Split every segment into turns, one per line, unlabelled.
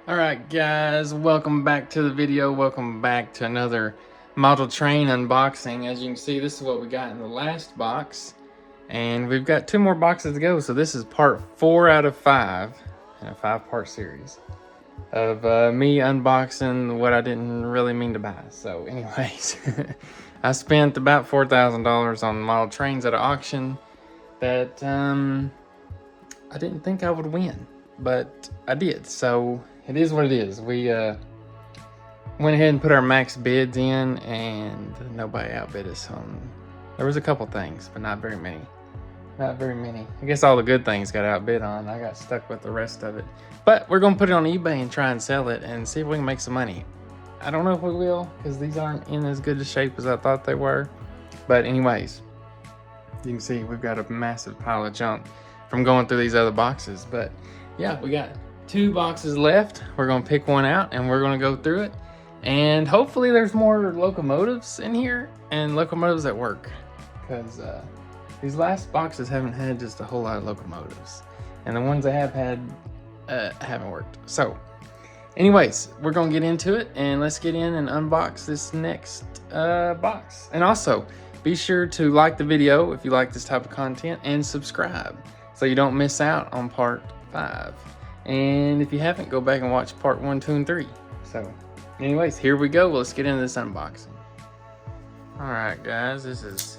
Alright guys, welcome back to the video. Welcome back to another model train unboxing. As you can see, this is what we got in the last box. And we've got 2 more boxes to go. So this is part 4 out of 5 in a 5-part series of me unboxing what I didn't really mean to buy. So anyways, I spent about $4,000 on model trains at an auction that I didn't think I would win, but I did. So it is what it is. We went ahead and put our max bids in, and nobody outbid us on. There was a couple things, but not very many. Not very many. I guess all the good things got outbid on. I got stuck with the rest of it. But we're gonna put it on eBay and try and sell it and see if we can make some money. I don't know if we will, because these aren't in as good a shape as I thought they were. But anyways, you can see we've got a massive pile of junk from going through these other boxes. But yeah, we got 2 boxes left. We're gonna pick one out and we're gonna go through it, and hopefully there's more locomotives in here and locomotives that work, because these last boxes haven't had just a whole lot of locomotives, and the ones I have had haven't worked. So anyways, we're gonna get into it, and let's get in and unbox this next box. And also be sure to like the video if you like this type of content, and subscribe so you don't miss out on part 5. And if you haven't, go back and watch part 1, 2, and 3. So anyways, here we go. Let's get into this unboxing. All right, guys, this is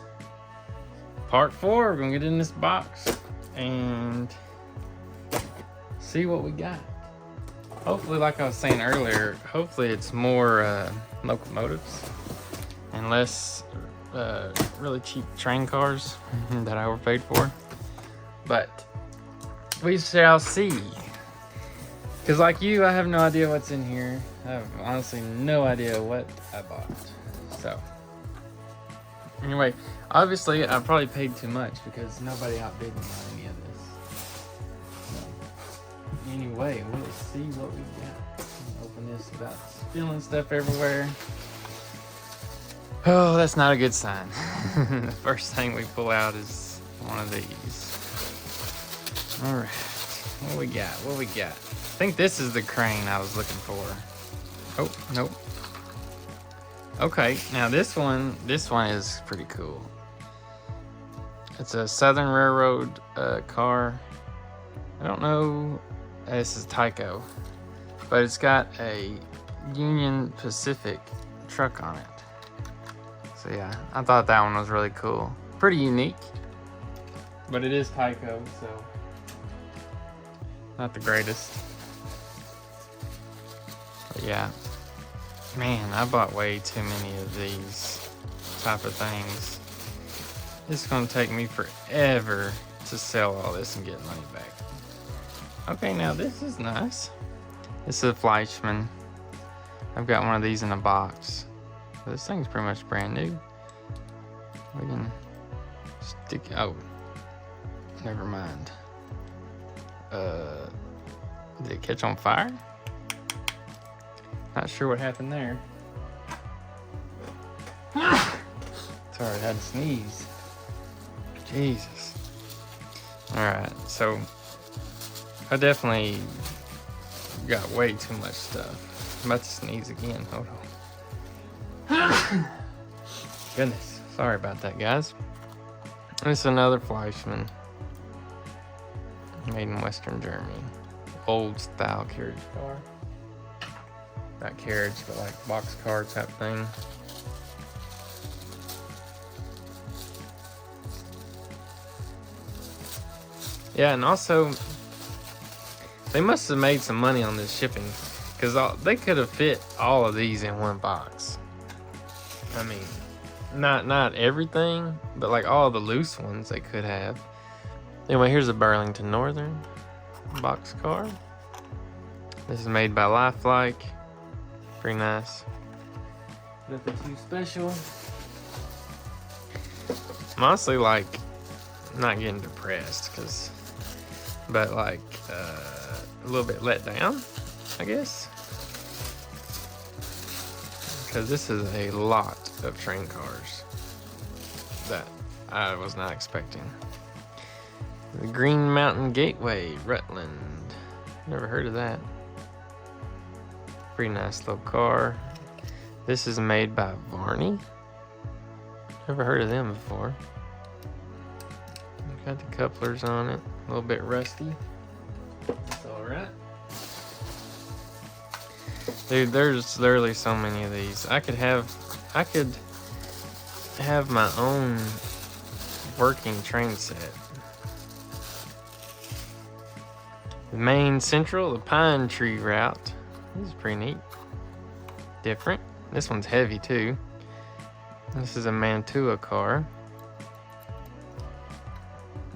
part 4. We're gonna get in this box and see what we got. Hopefully, like I was saying earlier, hopefully it's more locomotives and less really cheap train cars that I overpaid for. But we shall see. Because like you, I have no idea what's in here. I have honestly no idea what I bought. So anyway, obviously I probably paid too much because nobody outbid me on any of this. So, anyway, let's see what we got. Open this without spilling stuff everywhere. Oh, that's not a good sign. The first thing we pull out is one of these. All right, what we got? What we got? I think this is the crane I was looking for. Oh, nope. Okay, now this one is pretty cool. It's a Southern Railroad car. I don't know, this is Tyco, but it's got a Union Pacific truck on it. So yeah, I thought that one was really cool. Pretty unique, but it is Tyco, so not the greatest. But yeah, man, I bought way too many of these type of things. It's gonna take me forever to sell all this and get money back. Okay, now this is nice. This is a Fleischmann. I've got one of these in a box. This thing's pretty much brand new. We can stick, oh, never mind. Did it catch on fire? Not sure what happened there. Sorry, I had to sneeze. Jesus. Alright, so I definitely got way too much stuff. I'm about to sneeze again. Hold on. Goodness. Sorry about that, guys. This is another Fleischmann. Made in Western Germany. Old style carriage car. Not carriage, but like boxcar type thing. Yeah, and also they must have made some money on this shipping, because they could have fit all of these in one box. I mean, not everything, but like all the loose ones they could have. Anyway, here's a Burlington Northern boxcar. This is made by Lifelike. Pretty nice. Nothing too special. I'm honestly like not getting depressed, but like a little bit let down, I guess, because this is a lot of train cars that I was not expecting. The Green Mountain Gateway, Rutland. Never heard of that. Pretty nice little car. This is made by Varney. Never heard of them before. Got the couplers on it. A little bit rusty. That's alright. Dude, there's literally so many of these. I could have my own working train set. The Main Central, the Pine Tree route. This is pretty neat. Different. This one's heavy too. This is a Mantua car.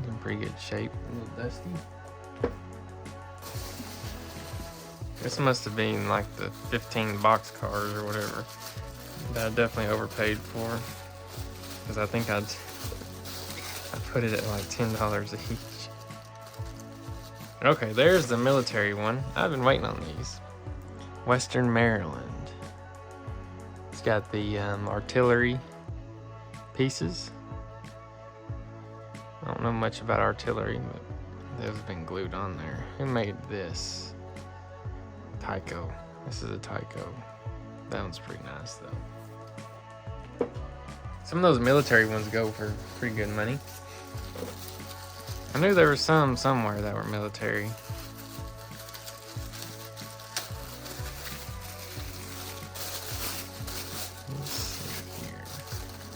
In pretty good shape. A little dusty. This must have been like the 15 box cars or whatever that I definitely overpaid for. Because I think I put it at like $10 each. Okay, there's the military one. I've been waiting on these. Western Maryland. It's got the artillery pieces. I don't know much about artillery, but those have been glued on there. Who made this? Tyco. This is a Tyco. That one's pretty nice though. Some of those military ones go for pretty good money. I knew there were some somewhere that were military. Let's see here.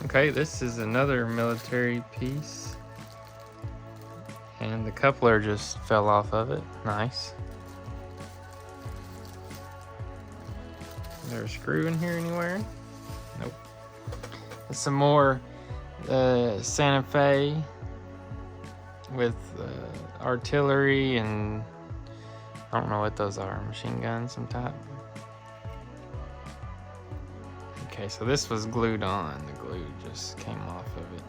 Okay, this is another military piece. And the coupler just fell off of it. Nice. Is there a screw in here anywhere? Nope. There's some more Santa Fe with artillery and I don't know what those are. Machine guns, some type. Okay, so this was glued on. The glue just came off of it.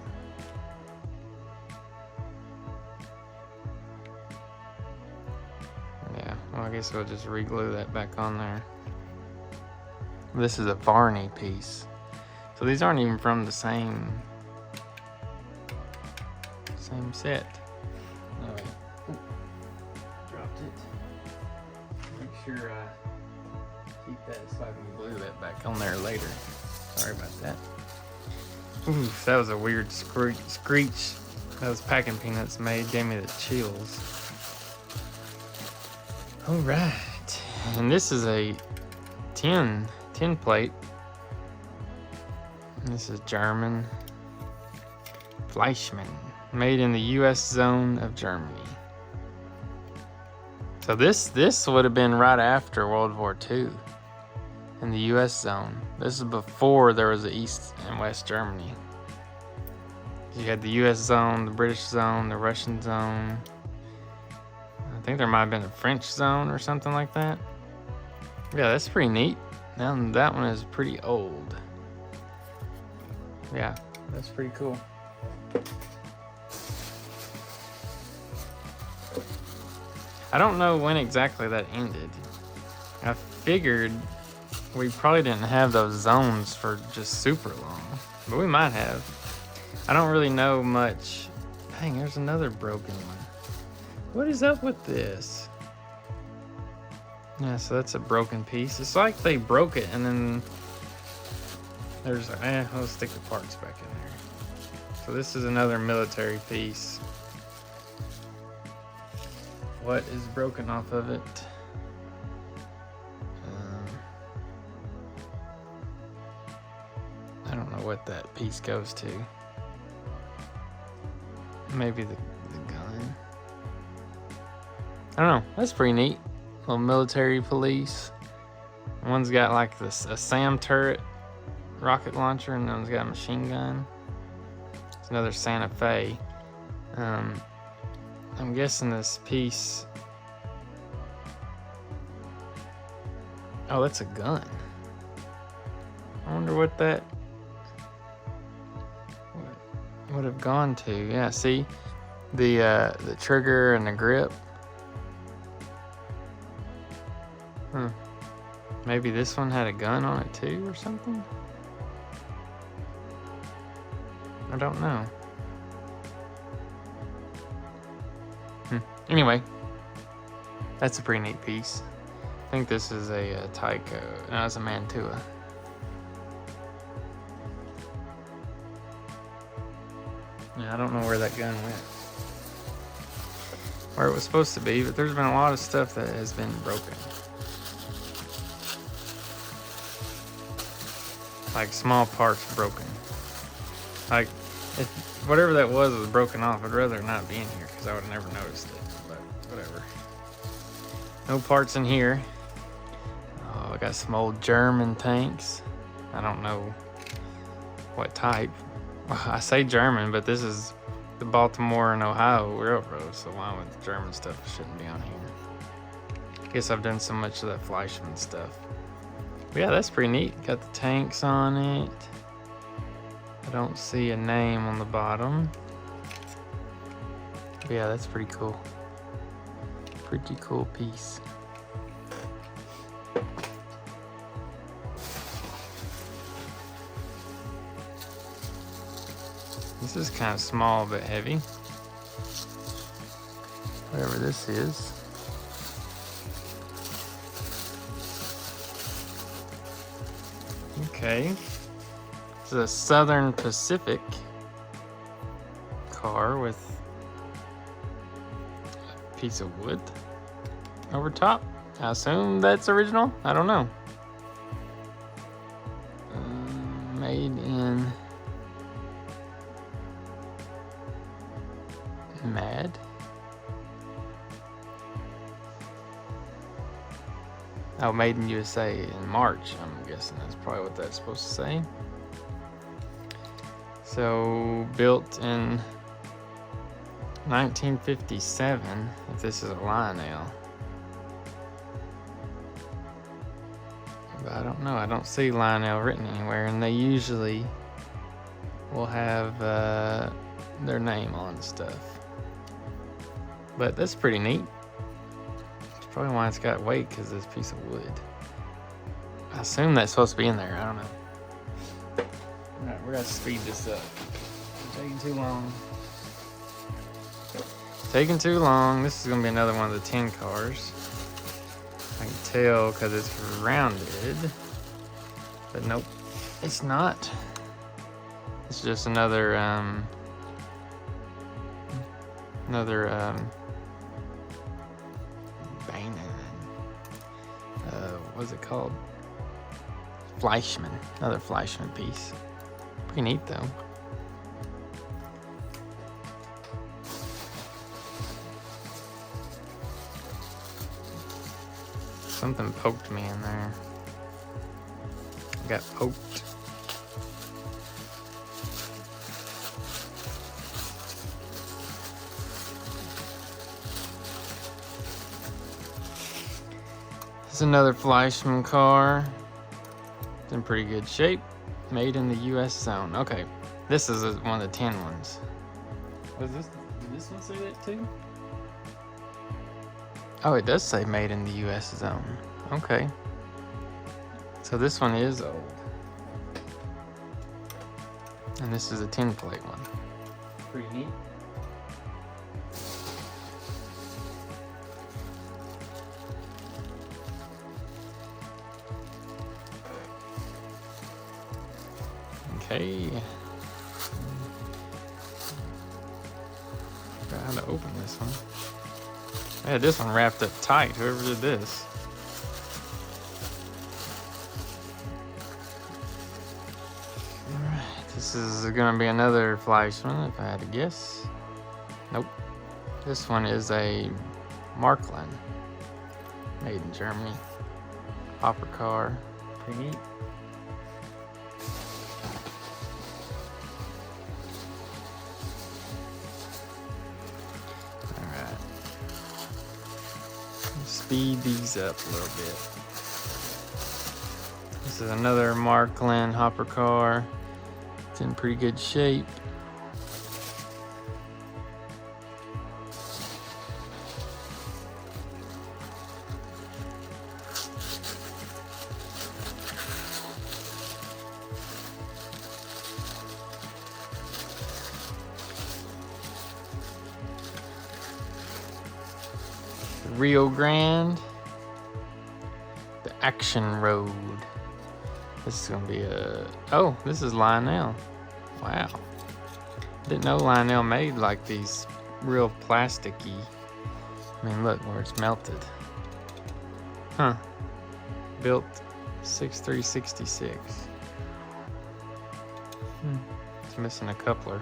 Yeah, well, I guess we'll just re-glue that back on there. This is a Varney piece. So these aren't even from the same set. Alright. Dropped it. Make sure I keep that so I can glue that back on there later. Sorry about that. Ooh, that was a weird screech. Those packing peanuts made gave me the chills. Alright. And this is a tin plate. And this is German. Fleischmann. Made in the U.S. zone of Germany. So this would have been right after World War II in the U.S. zone. This is before there was the East and West Germany. You had the U.S. zone, the British zone, the Russian zone. I think there might have been a French zone or something like that. Yeah, that's pretty neat. Now that one is pretty old. Yeah, that's pretty cool. I don't know when exactly that ended. I figured we probably didn't have those zones for just super long, but we might have. I don't really know much. Dang, there's another broken one. What is up with this? Yeah, so that's a broken piece. It's like they broke it and then there's let's stick the parts back in there. So this is another military piece. What is broken off of it? I don't know what that piece goes to. Maybe the gun. I don't know. That's pretty neat. Little military police. One's got like this a SAM turret rocket launcher, and one's got a machine gun. It's another Santa Fe. I'm guessing this piece. Oh, that's a gun. I wonder what that would have gone to. Yeah, see the trigger and the grip. Maybe this one had a gun on it too or something? I don't know. Anyway, that's a pretty neat piece. I think this is a Tyco. No, it's a Mantua. Yeah, I don't know where that gun went. Where it was supposed to be, but there's been a lot of stuff that has been broken. Like small parts broken. Like, if whatever that was broken off, I'd rather not be in here because I would have never noticed it, but whatever. No parts in here. Oh, I got some old German tanks. I don't know what type. I say German, but this is the Baltimore and Ohio Railroad, so why would the German stuff shouldn't be on here? I guess I've done so much of that Fleischmann stuff. But yeah, that's pretty neat. Got the tanks on it. I don't see a name on the bottom. But yeah, that's pretty cool. Pretty cool piece. This is kind of small but heavy. Whatever this is. Okay. It's a Southern Pacific car with a piece of wood over top. I assume that's original. I don't know. Made in Mad. Oh, made in USA in March. I'm guessing that's probably what that's supposed to say. So built in 1957. If this is a Lionel, but I don't know. I don't see Lionel written anywhere, and they usually will have their name on stuff. But that's pretty neat. It's probably why it's got weight, because this piece of wood. I assume that's supposed to be in there. I don't know. Alright, we're gonna speed this up. It's taking too long. Taking too long. This is gonna be another one of the 10 cars. I can tell because it's rounded. But nope, it's not. It's just another what's it called? Fleischmann. Another Fleischmann piece. Pretty neat though. Something poked me in there. I got poked. It's another Fleischmann car. It's in pretty good shape. Made in the US zone. Okay, this is one of the 10 ones. Was this? Did this one say that too? Oh, it does say made in the US zone. Okay. So this one is old. And this is a 10 plate one. Pretty neat. Okay. Forgot how to open this one. I had this one wrapped up tight, whoever did this. Alright, this is gonna be another Fleischmann if I had to guess. Nope. This one is a Marklin. Made in Germany. Hopper car. Pretty neat. Speed these up a little bit. This is another Marklin hopper car. It's in pretty good shape. Rio Grande. Action Road. This is gonna be a, oh, this is Lionel. Wow. Didn't know Lionel made like these real plasticky. I mean, look where it's melted. Huh. Built 6/3/66. It's missing a coupler.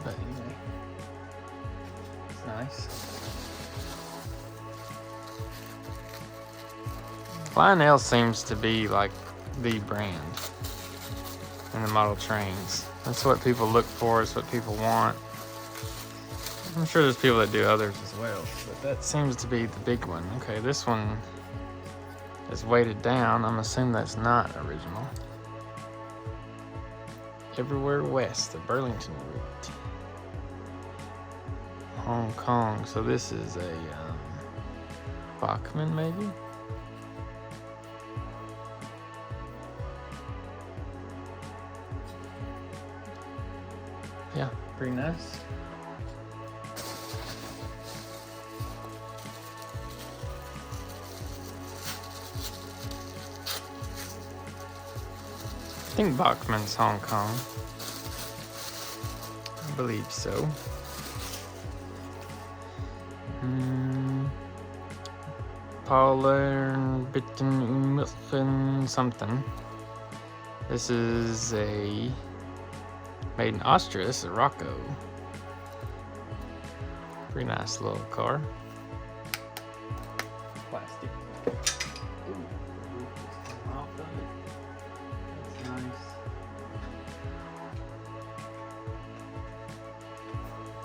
But anyway, it's nice. Lionel seems to be like the brand in the model trains. That's what people look for, it's what people want. I'm sure there's people that do others as well, but that seems to be the big one. Okay, this one is weighted down. I'm assuming that's not original. Everywhere West, the Burlington route. Hong Kong. So this is a Bachmann, maybe? Yeah, pretty nice. I think Bachmann's Hong Kong. I believe so. Paulern Bitten something. This is a made in Austria. This is Rocco. Pretty nice little car. Plastic. Ooh, off of it. That's nice.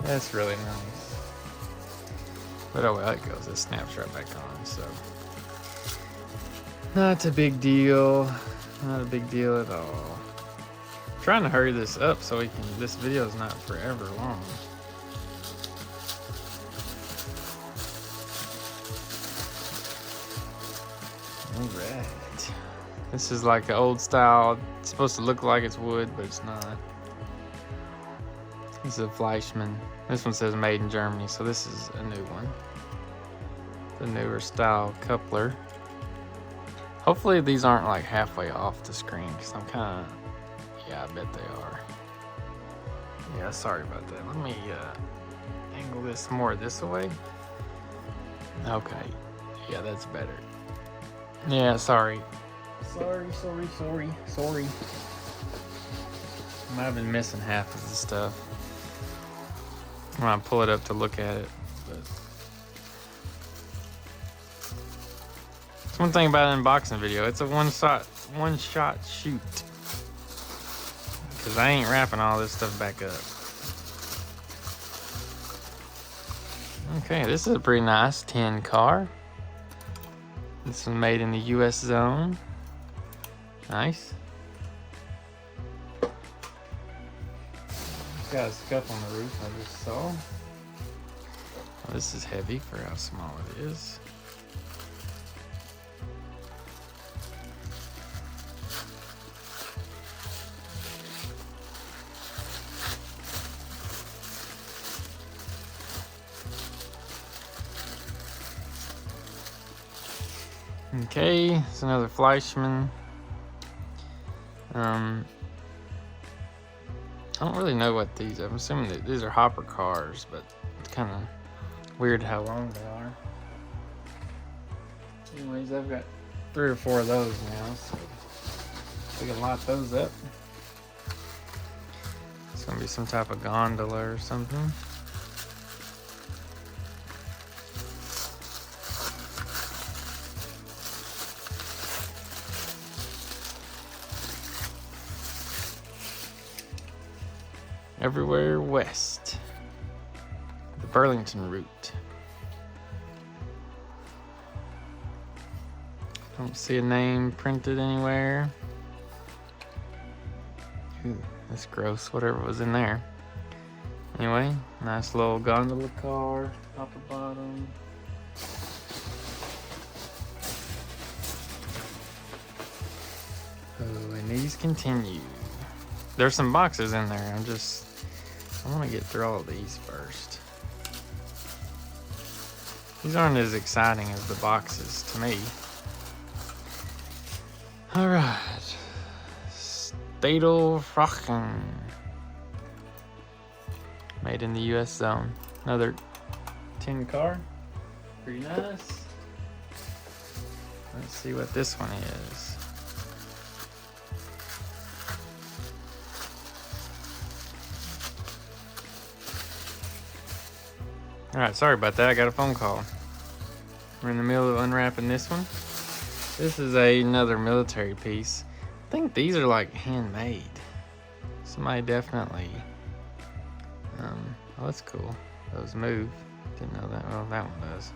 That's really nice. But oh well, it goes. It snaps right back on, so not a big deal. Not a big deal at all. I'm trying to hurry this up so we can. This video is not forever long. Alright. This is like an old style. It's supposed to look like it's wood, but it's not. This is a Fleischmann. This one says made in Germany, so this is a new one. The newer style coupler. Hopefully these aren't like halfway off the screen, because I'm kind of, yeah, I bet they are. Yeah, sorry about that. Let me angle this more this way. Okay, yeah, that's better. Yeah, sorry. Sorry. I might have been missing half of the stuff. I'm gonna pull it up to look at it. But it's one thing about an unboxing video. It's a one shot shoot. Cause I ain't wrapping all this stuff back up. Okay, this is a pretty nice tin car. This was made in the US zone. Nice. It's got a scuff on the roof, I just saw. Well, this is heavy for how small it is. Okay, it's another Fleischmann. I don't really know what these are. I'm assuming that these are hopper cars, but it's kind of weird how long they are. Anyways, I've got 3 or 4 of those now, so we can lock those up. It's gonna be some type of gondola or something. Everywhere West, the Burlington route. Don't see a name printed anywhere. Ooh, that's gross, whatever was in there. Anyway, nice little gondola car, top to bottom. Oh, and these continue. There's some boxes in there. I want to get through all of these first. These aren't as exciting as the boxes to me. All right, Stadel Frachen, made in the U.S. zone. Another tin car, pretty nice. Let's see what this one is. All right, sorry about that. I got a phone call. We're in the middle of unwrapping this one. This is another military piece. I think these are like handmade. Somebody definitely. Oh, that's cool. Those move. Didn't know that. Well, that one does.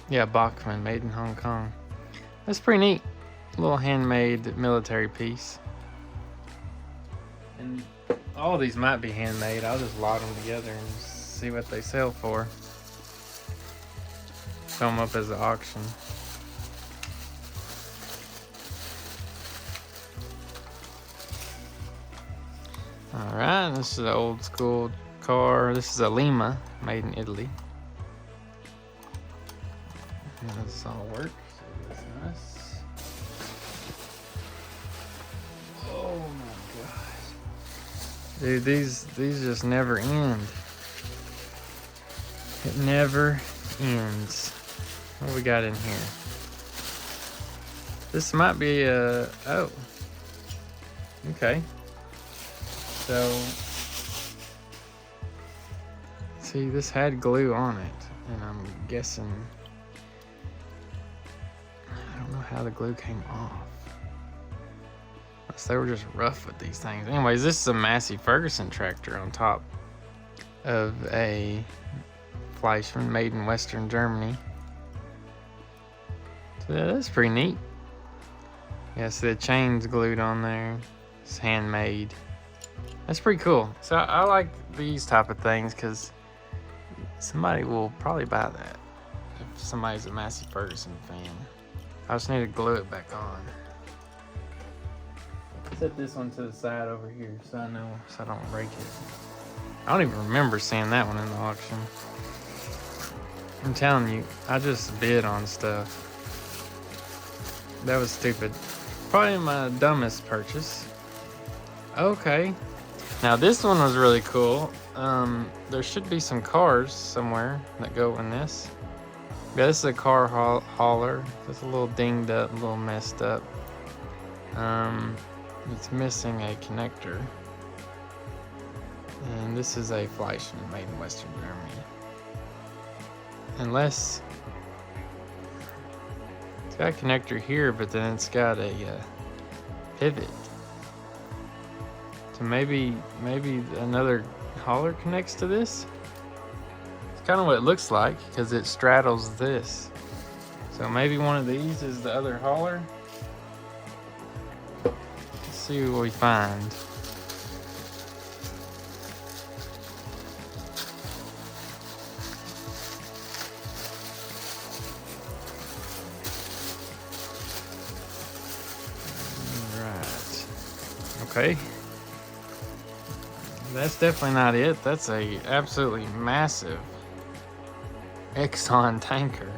Yeah, Bachmann, made in Hong Kong. That's pretty neat. A little handmade military piece. And all of these might be handmade. I'll just lot them together and see what they sell for. Throw them up as an auction. All right, this is an old school car. This is a Lima, made in Italy. How does this all work? So that's nice. Oh my gosh. Dude, these just never end. It never ends. What we got in here? This might be a, oh. Okay. So, see, this had glue on it, and I'm guessing, I don't know how the glue came off. Unless they were just rough with these things. Anyways, this is a Massey Ferguson tractor on top of a Fleischmann made in Western Germany. So yeah, that's pretty neat. Yeah, so the chain's glued on there. It's handmade. That's pretty cool. So I like these type of things because somebody will probably buy that if somebody's a Massey Ferguson fan. I just need to glue it back on. Set this one to the side over here so I know, so I don't break it. I don't even remember seeing that one in the auction. I'm telling you, I just bid on stuff. That was stupid. Probably my dumbest purchase. Okay. Now this one was really cool. There should be some cars somewhere that go in this. Yeah, this is a car hauler. It's a little dinged up, a little messed up. It's missing a connector. And this is a Fleischmann made in Western Germany. Unless it's got a connector here, but then it's got a pivot. So maybe another hauler connects to this. It's kind of what it looks like because it straddles this. So maybe one of these is the other hauler. Let's see what we find. Okay, that's definitely not it. That's a absolutely massive Exxon tanker,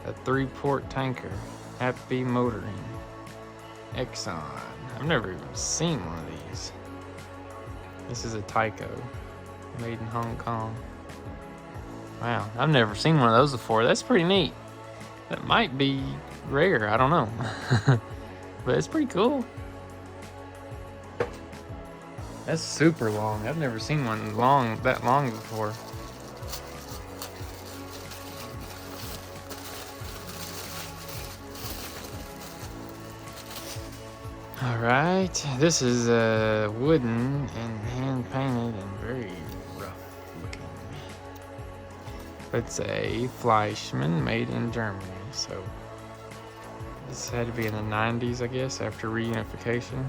a 3-port tanker, Happy Motoring, Exxon. I've never even seen one of these. This is a Tyco, made in Hong Kong. Wow, I've never seen one of those before. That's pretty neat. That might be rare, I don't know. But it's pretty cool. That's super long. I've never seen one that long before. All right, this is wooden and hand painted and very rough looking. It's a Fleischmann made in Germany, so this had to be in the 90s, I guess, after reunification.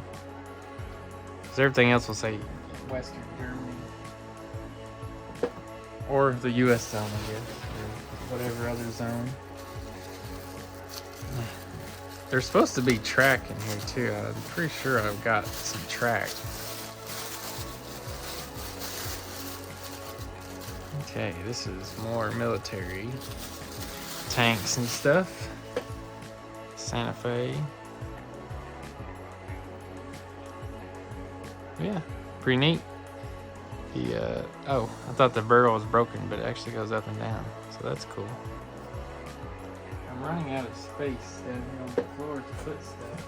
Because everything else will say Western Germany. Or the US zone, I guess. Or whatever other zone. There's supposed to be track in here too. I'm pretty sure I've got some track. Okay, this is more military tanks and stuff. Santa Fe. Yeah, pretty neat. The oh, I thought the barrel was broken, but it actually goes up and down, so that's cool. I'm running out of space down here on the floor to put stuff.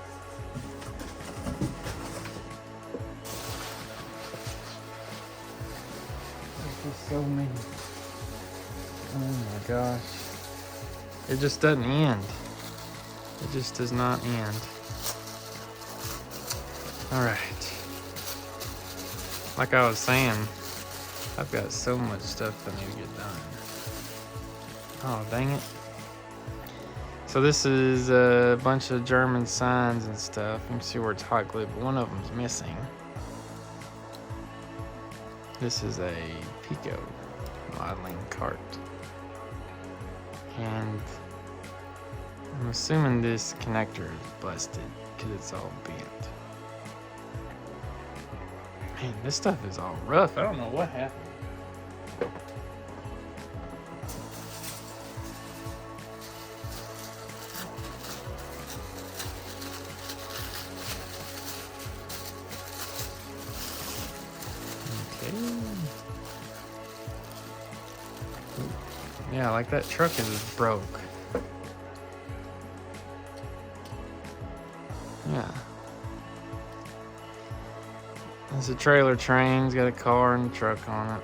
There's just so many. Oh my gosh. It just doesn't end. It just does not end. Alright. Like I was saying, I've got so much stuff I need to get done. Oh, dang it. So this is a bunch of German signs and stuff. You can see where it's hot glued, but one of them's missing. This is a Pico modeling cart. And I'm assuming this connector is busted because it's all bent. Man, this stuff is all rough. I don't know what happened. Okay. Yeah, like that truck is broke. Yeah. It's a trailer train, it's got a car and a truck on it.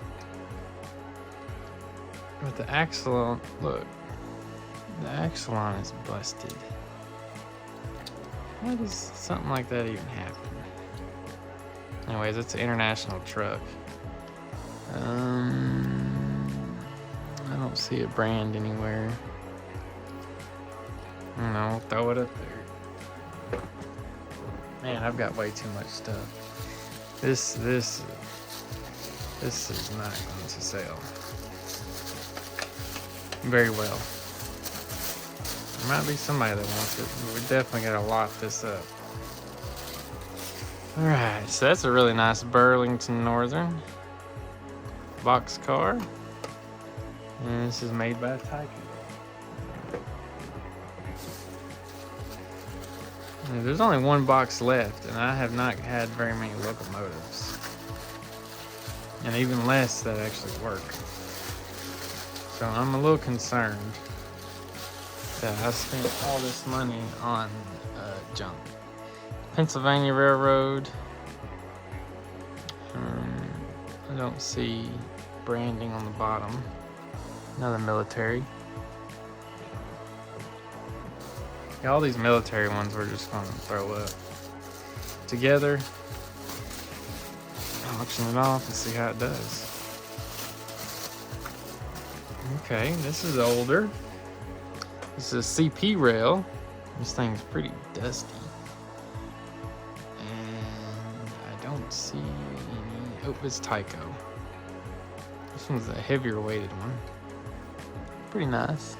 But the axle, look, the axle on is busted. How does something like that even happen? Anyways, it's an international truck. I don't see a brand anywhere. I don't know, throw it up there. Man, I've got way too much stuff. This is not going to sell very well. There might be somebody that wants it, but we definitely gotta lock this up. Alright, so that's a really nice Burlington Northern boxcar. And this is made by Tyco. There's only one box left, and I have not had very many locomotives. And even less that actually work. So I'm a little concerned that I spent all this money on junk. Pennsylvania Railroad. I don't see branding on the bottom. Another military. Yeah, all these military ones we're just gonna throw up together, auction it off and see how it does. Okay, this is older. This is a CP rail. This thing's pretty dusty. And I don't see any, oh, it's Tyco. This one's a heavier weighted one. Pretty nice.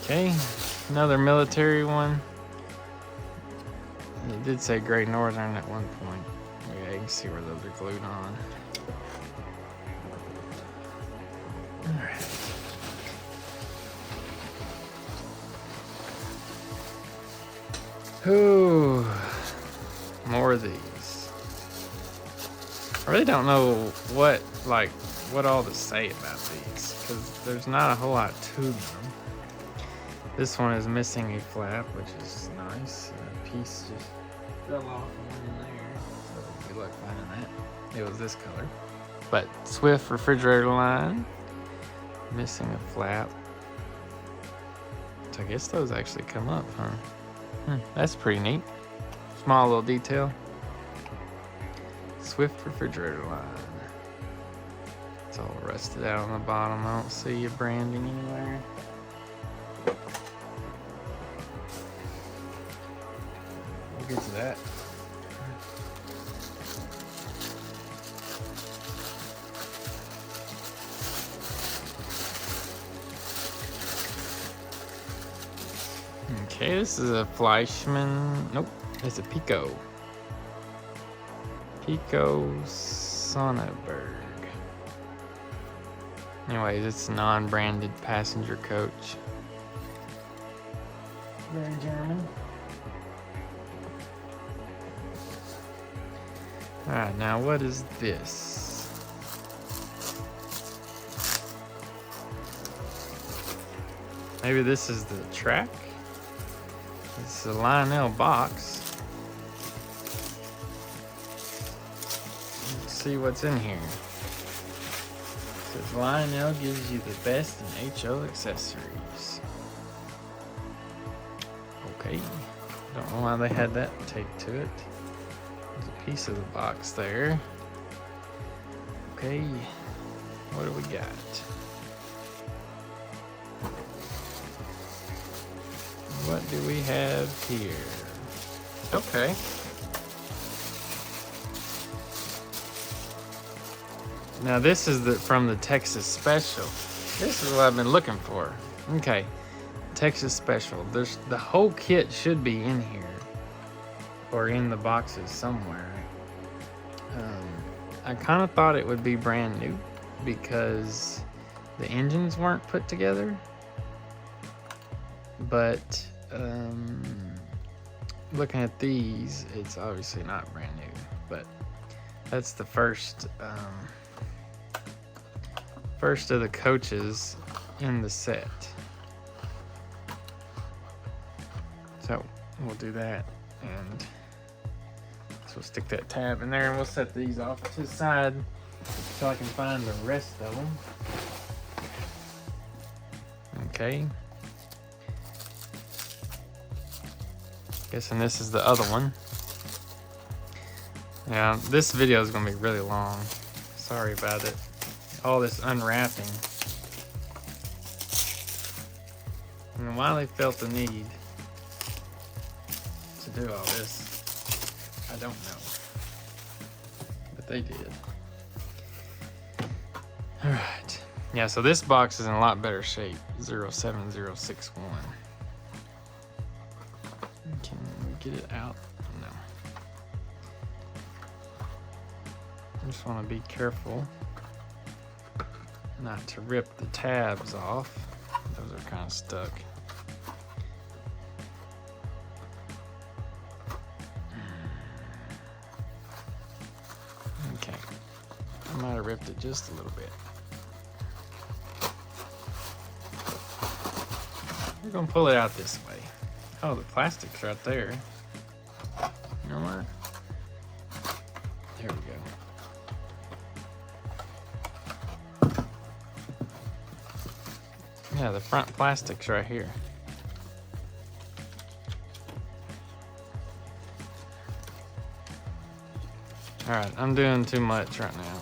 Okay, another military one. It did say Great Northern at one point. Yeah, you can see where those are glued on. Alright. Ooh, more of these. I really don't know what all to say about these, because there's not a whole lot to them. This one is missing a flap, which is nice. A piece just fell off and went in there. So good luck finding that. It was this color. But Swift refrigerator line. Missing a flap. So I guess those actually come up, huh? That's pretty neat. Small little detail. Swift refrigerator line. It's all rusted out on the bottom. I don't see a branding anywhere. We'll get to that. Okay, this is a Fleischmann. Nope, it's a Pico. Pico Sonneberg. Anyways, it's a non-branded passenger coach. Very German. Alright, now what is this? Maybe this is the track? It's a Lionel box. Let's see what's in here. It says Lionel gives you the best in HO accessories. Okay. Don't know why they had that taped to it. There's a piece of the box there. Okay. What do we got? What do we have here? Okay. Now this is from the Texas Special. This is what I've been looking for. Okay, Texas Special. There's the whole kit should be in here or in the boxes somewhere. I kind of thought it would be brand new because the engines weren't put together. But looking at these, it's obviously not brand new. But that's the first of the coaches in the set. So we'll do that, and so we'll stick that tab in there, and we'll set these off to the side so I can find the rest of them. Okay. Guessing this is the other one. Yeah, this video is gonna be really long. Sorry about it. All this unwrapping. And why they felt the need to do all this, I don't know. But they did. Alright. Yeah, so this box is in a lot better shape. 07061. Can we get it out? No. I just want to be careful not to rip the tabs off. Those are kind of stuck. Okay. I might have ripped it just a little bit. We're gonna pull it out this way. Oh, the plastic's right there. You know what? There we go. Yeah, the front plastic's right here. Alright, I'm doing too much right now.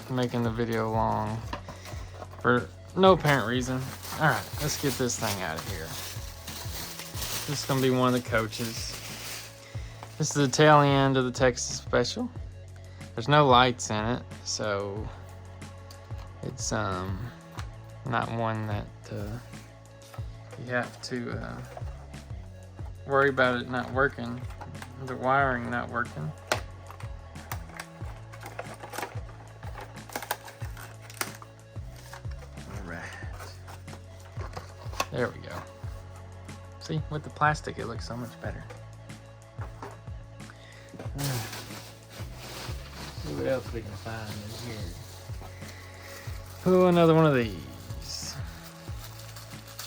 I'm making the video long for no apparent reason. Alright, let's get this thing out of here. This is going to be one of the coaches. This is the tail end of the Texas Special. There's no lights in it, so it's not one that you have to worry about it not working, the wiring not working. Alright. There we go. See, with the plastic it looks so much better. See what else we can find in here. Oh, another one of these.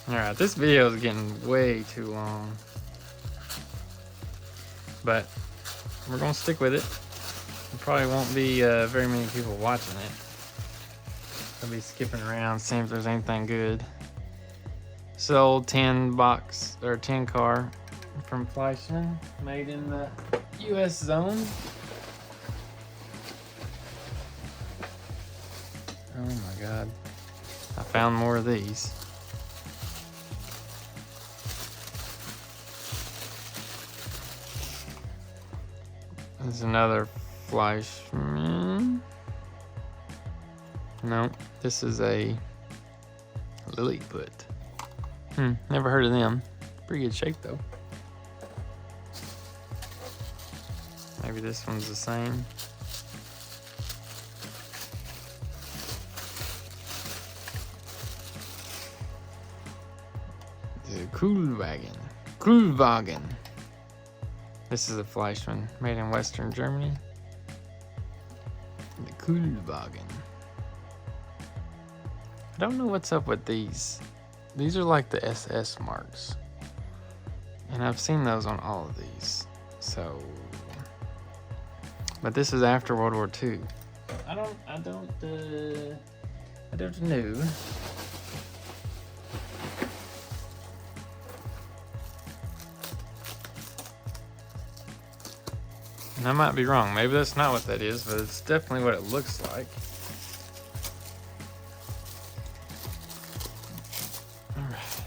Alright, this video is getting way too long. But we're going to stick with it. There probably won't be very many people watching it. I'll be skipping around, seeing if there's anything good. It's an old 10 box, or 10 car from Fleischmann, made in the US zone. Oh my God. I found more of these. There's another Fleischmann. No, this is a Lilliput. Never heard of them. Pretty good shape though. Maybe this one's the same. The Kühlwagen. Kühlwagen. This is a Fleischmann, made in Western Germany. The Kühlwagen. I don't know what's up with these. These are like the SS marks. And I've seen those on all of these. So, but this is after World War II. I don't know. And I might be wrong. Maybe that's not what that is, but it's definitely what it looks like. Alright.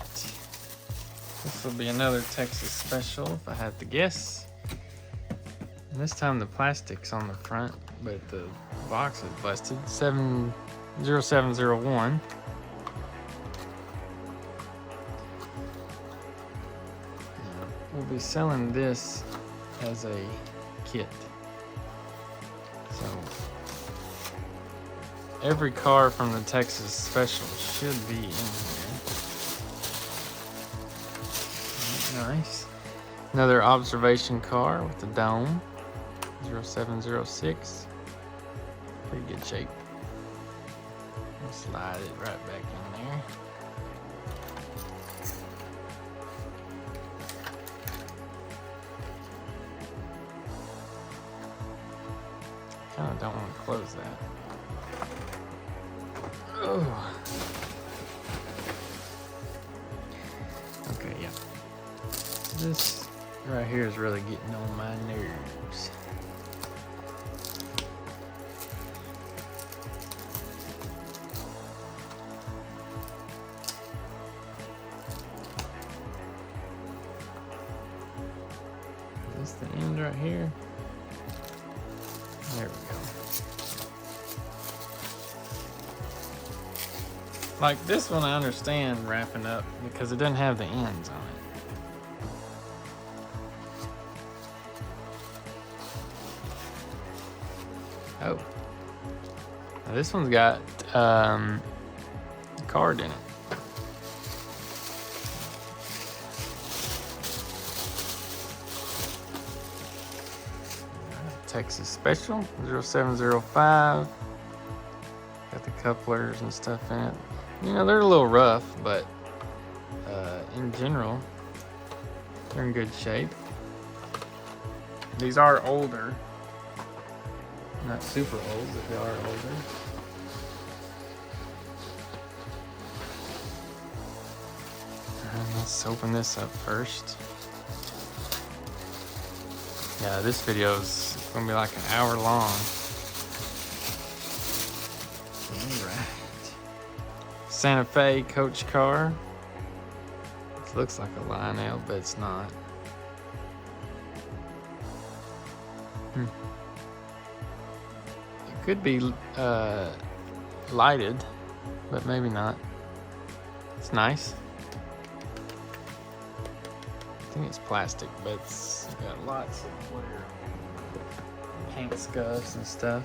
This will be another Texas special, if I had to guess. And this time the plastic's on the front, but the box is busted. 70701. We'll be selling this as a kit. So every car from the Texas special should be in here. Nice. Another observation car with the dome. 0706. Pretty good shape. We'll slide it right back in there. Kind of don't want to close that. Oh. Okay, yeah. This right here is really getting on my nerves. Is this the end right here? There we go. Like this one I understand wrapping up because it doesn't have the ends on it. Oh. Now this one's got a card in it. Texas Special 0705. Got the couplers and stuff in it. You know, they're a little rough, but in general, they're in good shape. These are older. Not super old, but they are older. Let's open this up first. Yeah, this video is gonna be like an hour long. Alright. Santa Fe coach car. This looks like a Lionel, but it's not. It could be lighted, but maybe not. It's nice. I think it's plastic, but it's got lots of wear, paint scuffs and stuff.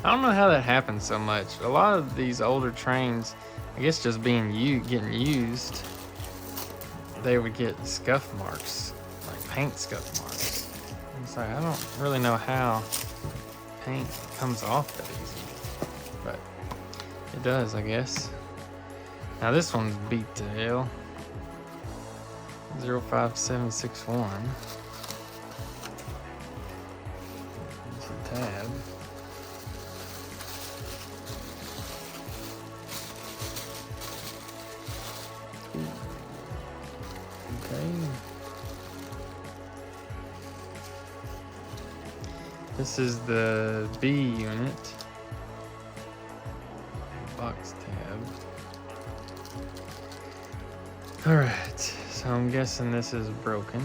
I don't know how that happens so much. A lot of these older trains, I guess just getting used, they would get scuff marks, like paint scuff marks. It's like, I don't really know how paint comes off that easy, but it does, I guess. Now this one's beat to hell. 05761. There's a tab. Okay. This is the B unit. Box tab. Alright, so I'm guessing this is broken.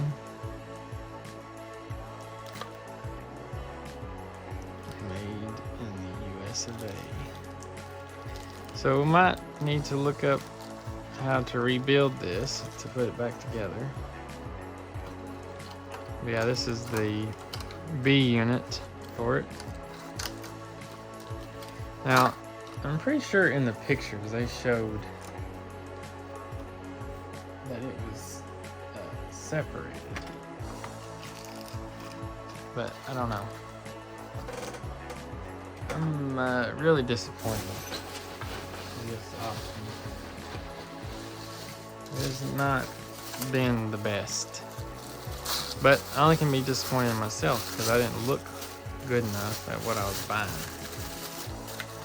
Made in the US of A. So we might need to look up how to rebuild this to put it back together. But yeah, this is the B unit for it. Now, I'm pretty sure in the pictures they showed that it was separated, but I don't know. I'm really disappointed in this option. It has not been the best, but I only can be disappointed in myself because I didn't look good enough at what I was buying,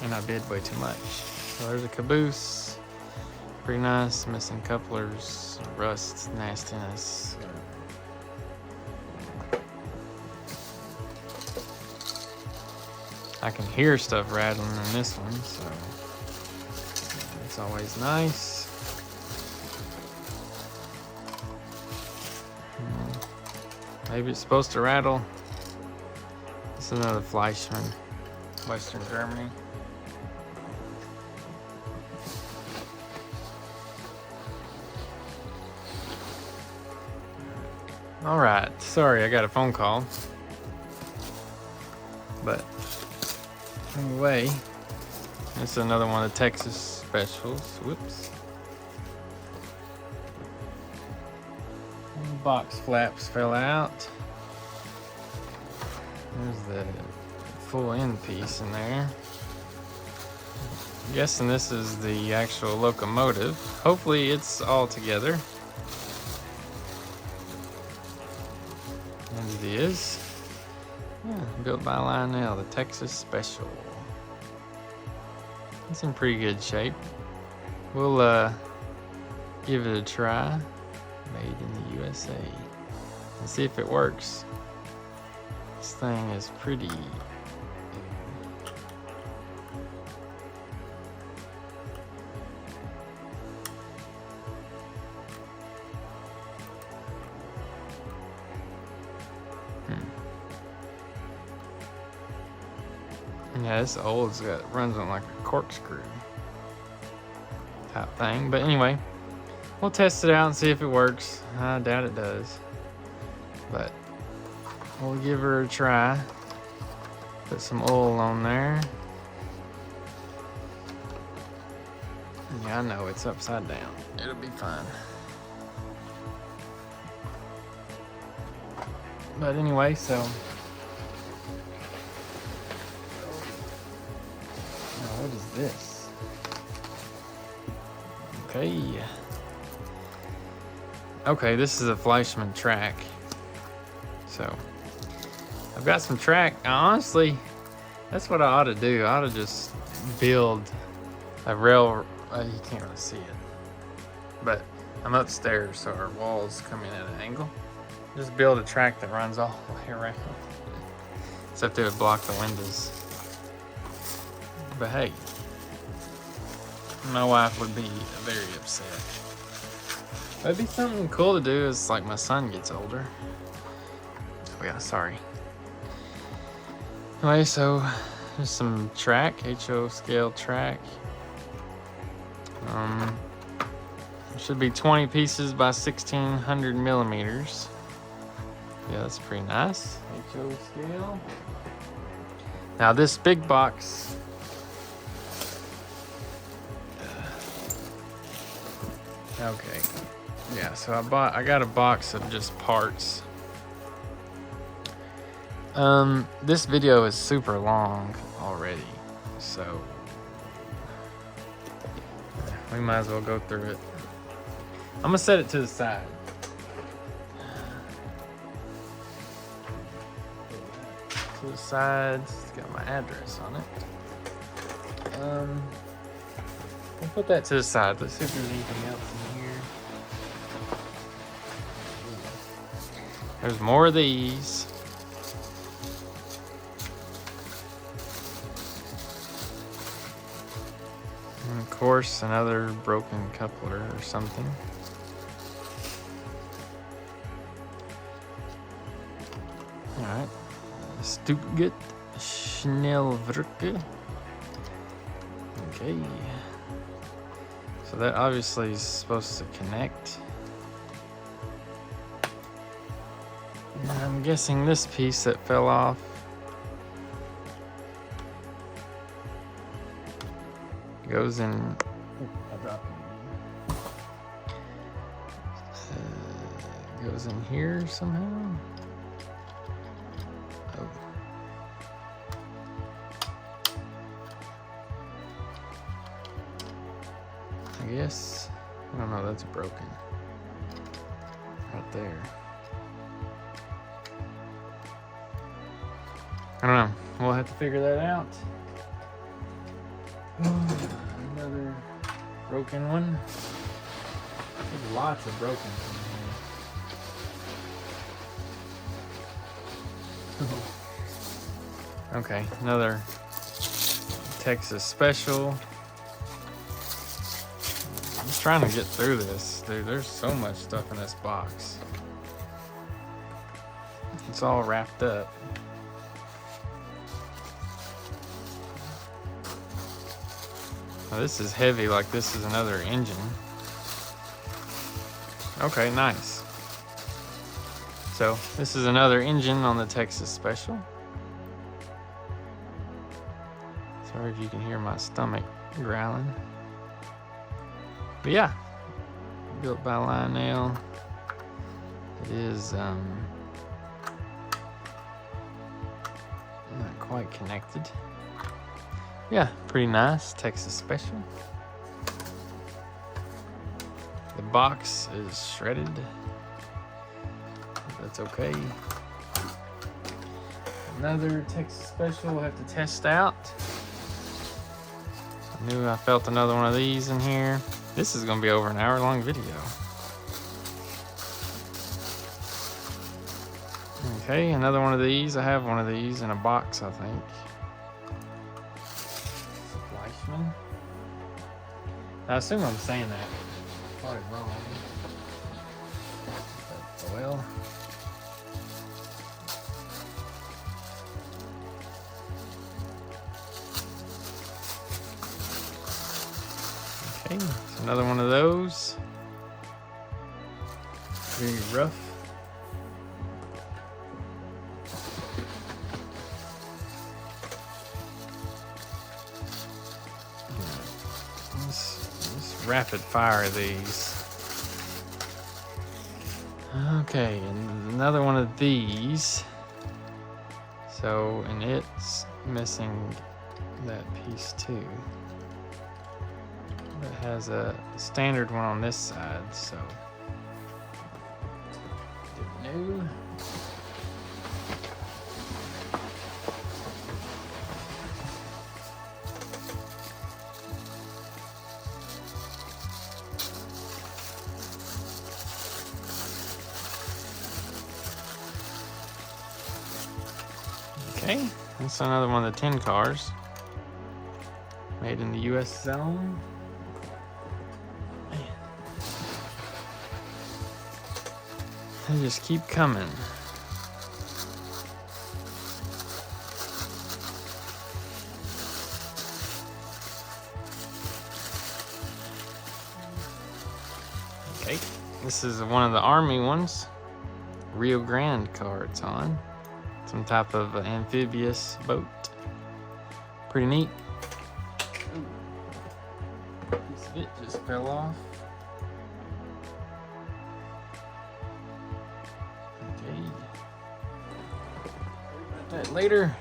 and I bid way too much. So there's a caboose, pretty nice, missing couplers, rust, nastiness. I can hear stuff rattling in this one, so it's always nice. Maybe it's supposed to rattle. It's another Fleischmann, Western Germany. All right, sorry, I got a phone call. But anyway, this is another one of the Texas specials. Whoops. Box flaps fell out. There's the full end piece in there. I'm guessing this is the actual locomotive. Hopefully it's all together. And it is. Yeah, built by Lionel, the Texas Special. It's in pretty good shape. We'll give it a try. Made in the USA. Let's see if it works. This thing is pretty. Yeah, this old. Runs on like a corkscrew type thing. But anyway, we'll test it out and see if it works. I doubt it does, but we'll give her a try. Put some oil on there. Yeah, I know it's upside down. It'll be fine. But anyway, so now what is this? Okay, this is a Fleischmann track. So I've got some track. Honestly, that's what I ought to do. I ought to just build a rail. You can't really see it, but I'm upstairs, so our walls come in at an angle. Just build a track that runs all the way around. Except it would block the windows. But hey, my wife would be very upset. That'd be something cool to do as like my son gets older. Oh yeah, sorry. Anyway, so there's some track, HO scale track. It should be 20 pieces by 1600 millimeters. Yeah, that's pretty nice. HO scale. Now this big box. Okay. Yeah, so I got a box of just parts. This video is super long already, so we might as well go through it. I'm gonna set it to the side. To the sides, it's got my address on it. We'll put that to the side. Let's see if there's anything else in here. There's more of these. And of course, another broken coupler or something. Alright. Stuttgart Schnellwerke. Okay. So that obviously is supposed to connect. And I'm guessing this piece that fell off goes in. Goes in here somehow. Oh. I guess. I don't know, that's broken. Right there. I don't know. We'll have to figure that out. Another broken one. There's lots of broken ones in here. Okay, another Texas Special. I'm just trying to get through this. Dude, there's so much stuff in this box. It's all wrapped up. Now this is heavy, like this is another engine. Okay, nice. So this is another engine on the Texas Special. Sorry if you can hear my stomach growling. But yeah, built by Lionel. It is not quite connected. Yeah, pretty nice Texas Special. The box is shredded. That's okay. Another Texas Special we'll have to test out. I knew I felt another one of these in here. This is gonna be over an hour-long video. Okay, another one of these. I have one of these in a box, I think. Fleischmann. I assume I'm saying that probably wrong. But oil. Okay, so another one of those. Very rough. Let's rapid fire these. Okay, and another one of these. So, and it's missing that piece too. It has a standard one on this side, so new. Okay, that's another one of the 10 cars made in the US zone. They just keep coming. Okay, this is one of the Army ones. Rio Grande car it's on. Some type of amphibious boat. Pretty neat. Ooh. Piece of it just fell off. Okay. Worry about that later.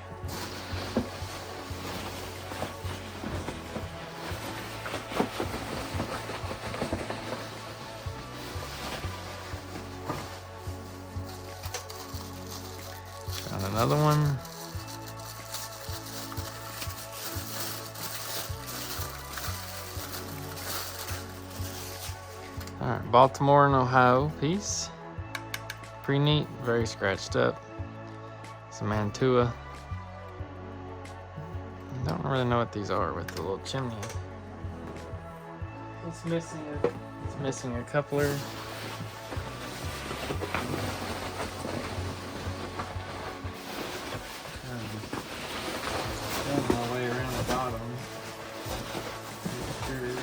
Found another one. All right, Baltimore and Ohio piece. Pretty neat, very scratched up. Some Mantua. Don't really know what these are with the little chimney. It's missing a coupler. Found my way around the bottom. Make sure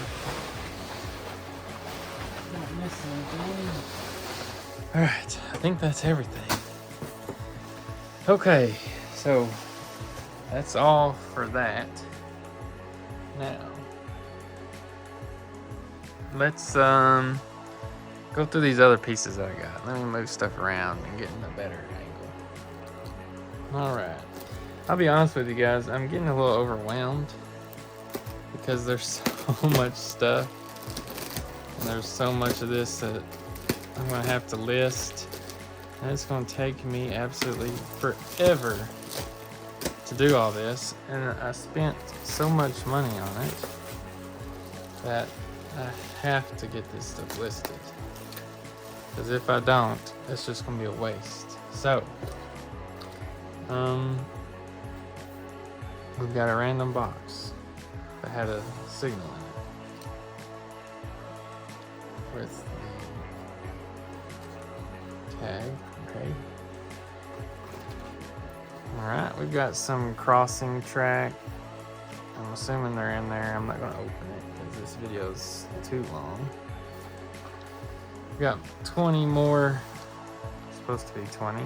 Alright, I think that's everything. Okay, so that's all for that. Now, let's go through these other pieces that I got. Let me move stuff around and get in a better angle. Alright. I'll be honest with you guys, I'm getting a little overwhelmed because there's so much stuff. And there's so much of this that I'm gonna have to list. And it's gonna take me absolutely forever to do all this. And I spent so much money on it that I have to get this stuff listed. Because if I don't, it's just gonna be a waste. So, we've got a random box that had a signal in it with the tag. Okay. Alright, we've got some crossing track. I'm assuming they're in there. I'm not going to open it because this video is too long. We've got 20 more. It's supposed to be 20.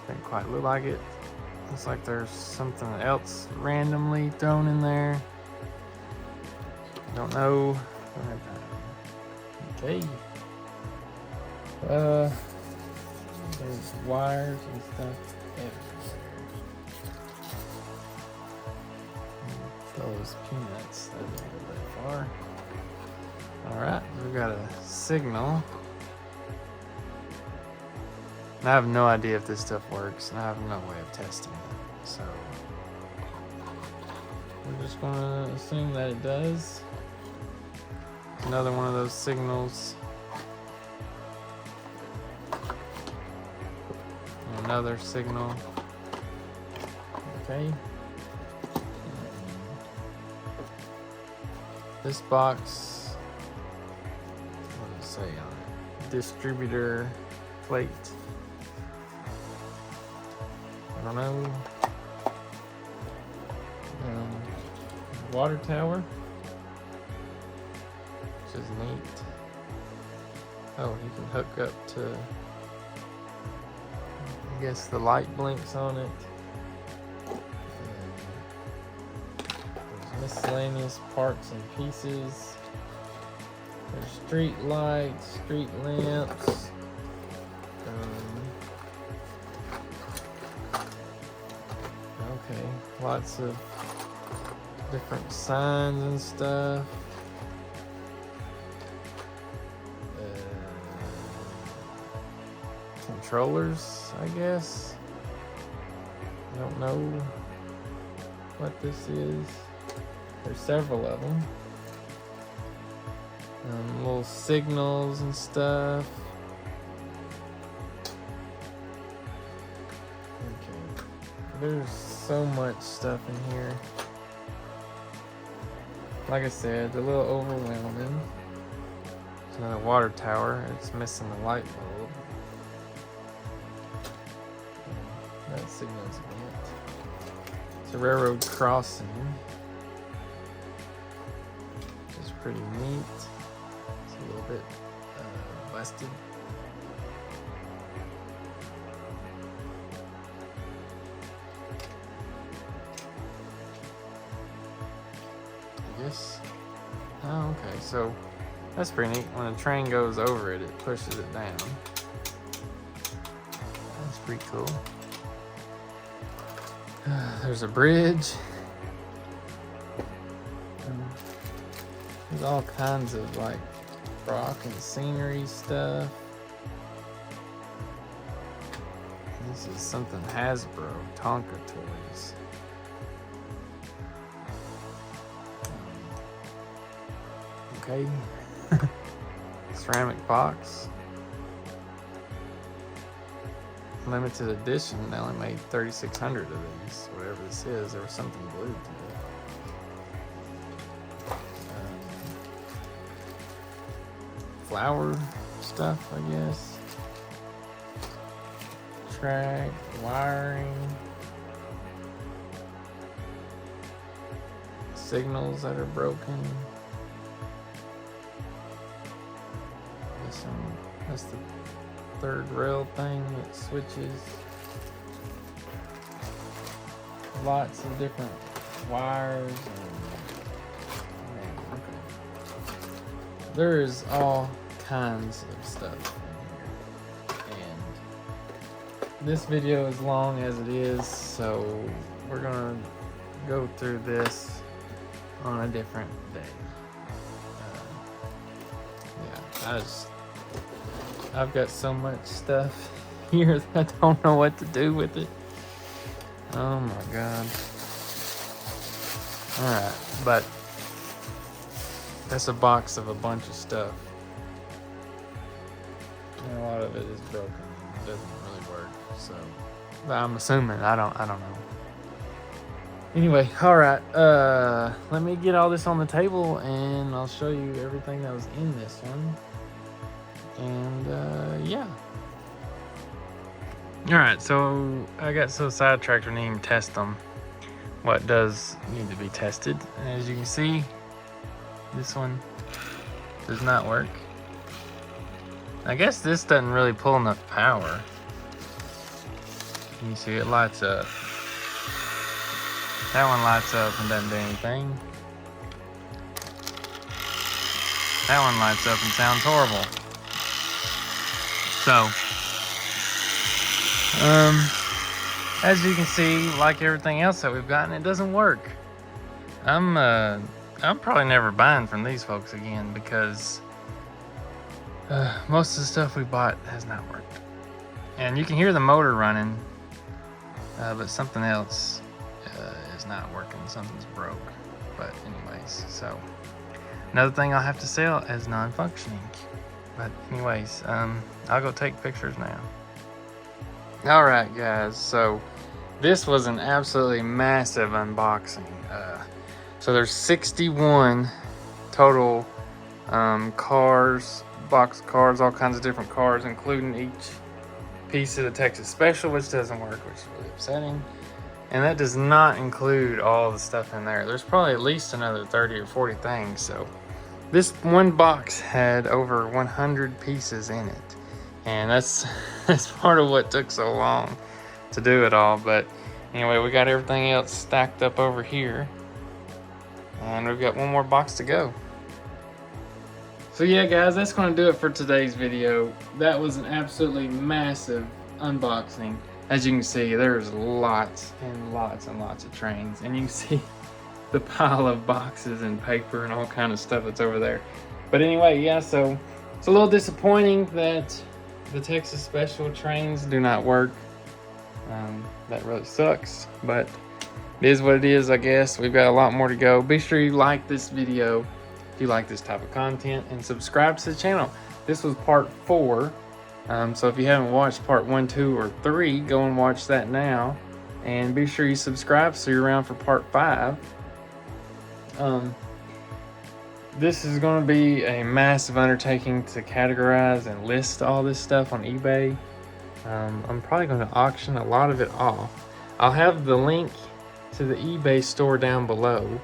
Didn't quite look like it. Looks like there's something else randomly thrown in there. Don't know. Okay. There's wires and stuff everywhere. Those peanuts, that didn't go very far. Alright, we've got a signal. And I have no idea if this stuff works, and I have no way of testing it. So, we're just gonna assume that it does. Another one of those signals. Another signal. Okay. This box, what does it say on it? Distributor plate. I don't know. Water tower, which is neat. Oh, you can hook up to, I guess the light blinks on it. There's miscellaneous parts and pieces. There's street lights, street lamps. Okay, lots of different signs and stuff. Controllers, I guess. I don't know what this is. There's several of them. Little signals and stuff. Okay. There's so much stuff in here. Like I said, a little overwhelming. There's another water tower. It's missing the light bulb. That signal's bent. It's a railroad crossing, which is pretty neat. It's a little bit busted. Oh, okay, so that's pretty neat. When a train goes over it, it pushes it down. That's pretty cool. There's a bridge. There's all kinds of like rock and scenery stuff. This is something Hasbro, Tonka Toys. Okay. Ceramic box. Limited edition. They only made 3,600 of these. Whatever this is, there was something glued to it. Flower stuff, I guess. Track, wiring. Signals that are broken. Some That's the third rail thing that switches. Lots of different wires. There is all kinds of stuff in here. And this video is long as it is, so we're gonna go through this on a different day. Yeah, I've got so much stuff here that I don't know what to do with it. Oh my god. Alright, but that's a box of a bunch of stuff. And a lot of it is broken. It doesn't really work, so I'm assuming. I don't know. Anyway, alright, let me get all this on the table and I'll show you everything that was in this one. And yeah. Alright, so I got so sidetracked we didn't even test them. What does need to be tested? As you can see, this one does not work. I guess this doesn't really pull enough power. You see it lights up. That one lights up and doesn't do anything. That one lights up and sounds horrible. So, as you can see, like everything else that we've gotten, it doesn't work. I'm probably never buying from these folks again because most of the stuff we bought has not worked. And you can hear the motor running, but something else is not working. Something's broke. But anyways, so another thing I'll have to sell as non-functioning. But anyways, I'll go take pictures now. Alright guys, so this was an absolutely massive unboxing. So there's 61 total cars, box cars, all kinds of different cars, including each piece of the Texas Special, which doesn't work, which is really upsetting. And that does not include all the stuff in there. There's probably at least another 30 or 40 things. So this one box had over 100 pieces in it. And that's part of what took so long to do it all. But anyway, we got everything else stacked up over here. And we've got one more box to go. So yeah guys, that's going to do it for today's video. That was an absolutely massive unboxing. As you can see, there's lots and lots and lots of trains. And you can see the pile of boxes and paper and all kind of stuff that's over there. But anyway, yeah, so it's a little disappointing that the Texas Special trains do not work. That really sucks, but it is what it is, I guess. We've got a lot more to go. Be sure you like this video if you like this type of content and subscribe to the channel. This was part 4. So if you haven't watched part 1, 2, or 3, go and watch that now. And be sure you subscribe so you're around for part 5. This is going to be a massive undertaking to categorize and list all this stuff on eBay. I'm probably going to auction a lot of it off. I'll have the link to the eBay store down below,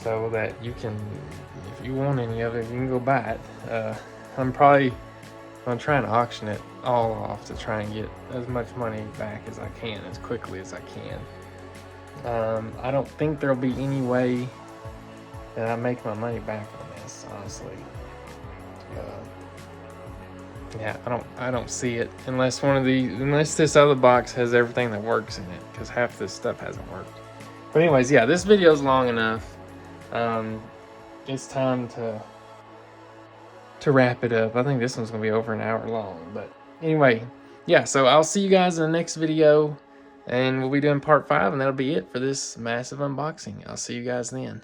so that you can, if you want any of it, you can go buy it. I'm probably going to try and auction it all off to try and get as much money back as I can, as quickly as I can. I don't think there'll be any way that I make my money back on this, honestly. Yeah, I don't see it unless unless this other box has everything that works in it, because half this stuff hasn't worked. But anyways, yeah, this video's long enough. It's time to wrap it up. I think this one's gonna be over an hour long, but anyway, yeah, so I'll see you guys in the next video, and we'll be doing part 5, and that'll be it for this massive unboxing. I'll see you guys then.